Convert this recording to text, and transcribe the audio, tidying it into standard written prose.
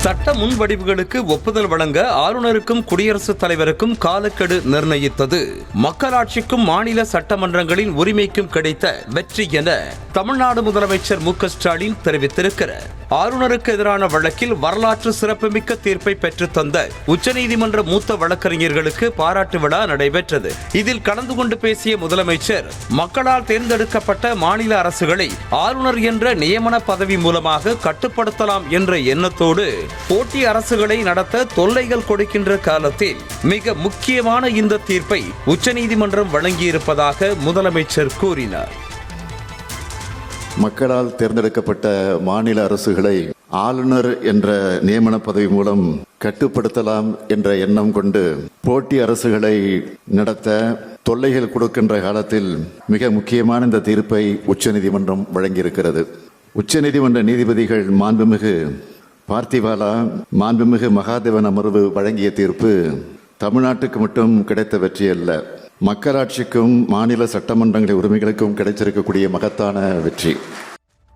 சட்ட முன்வடிவுகளுக்கு ஒப்புதல் வழங்க ஆளுநருக்கும் குடியரசுத் தலைவருக்கும் காலக்கெடு நிர்ணயித்தது மக்களாட்சிக்கும் மாநில சட்டமன்றங்களின் உரிமைக்கும் கிடைத்த வெற்றி என தமிழ்நாடு முதலமைச்சர் மு.க.ஸ்டாலின் தெரிவித்திருக்கிறார். ஆளுநருக்கு எதிரான வழக்கில் வரலாற்று சிறப்புமிக்க தீர்ப்பை பெற்றுத் தந்த உச்சநீதிமன்ற மூத்த வழக்கறிஞர்களுக்கு பாராட்டு விழா நடைபெற்றது. இதில் கலந்து கொண்டு பேசிய முதலமைச்சர், மக்களால் தேர்ந்தெடுக்கப்பட்ட மாநில அரசுகளை ஆளுநர் என்ற நியமன பதவி மூலமாக கட்டுப்படுத்தலாம் என்ற எண்ணத்தோடு போட்டி அரசுகளை நடத்த தொல்லைகள் கொடுக்கின்ற காலத்தில் மிக முக்கியமான இந்த தீர்ப்பை உச்சநீதிமன்றம் வழங்கியிருப்பதாக முதலமைச்சர் கூறினார். மக்களால் தேர்ந்தெடுக்கப்பட்ட மாநில அரசுகளை ஆளுநர் என்ற நியமன பதவி மூலம் கட்டுப்படுத்தலாம் என்ற எண்ணம் கொண்டு போட்டி அரசுகளை நடத்த தொல்லைகள் கொடுக்கின்ற காலத்தில் மிக முக்கியமான இந்த தீர்ப்பை உச்சநீதிமன்றம் வழங்கியிருக்கிறது. உச்சநீதிமன்ற நீதிபதிகள் மாண்புமிகு பார்த்திவாலா, மாண்புமிகு மகாதேவன் அமர்வு வழங்கிய தீர்ப்பு தமிழ்நாட்டுக்கு மட்டும் கிடைத்த வெற்றி அல்ல, மக்களாட்சிக்கும் மாநில சட்டமன்றங்களின் உரிமைகளுக்கும் கிடைச்சிருக்கக்கூடிய மகத்தான வெற்றி.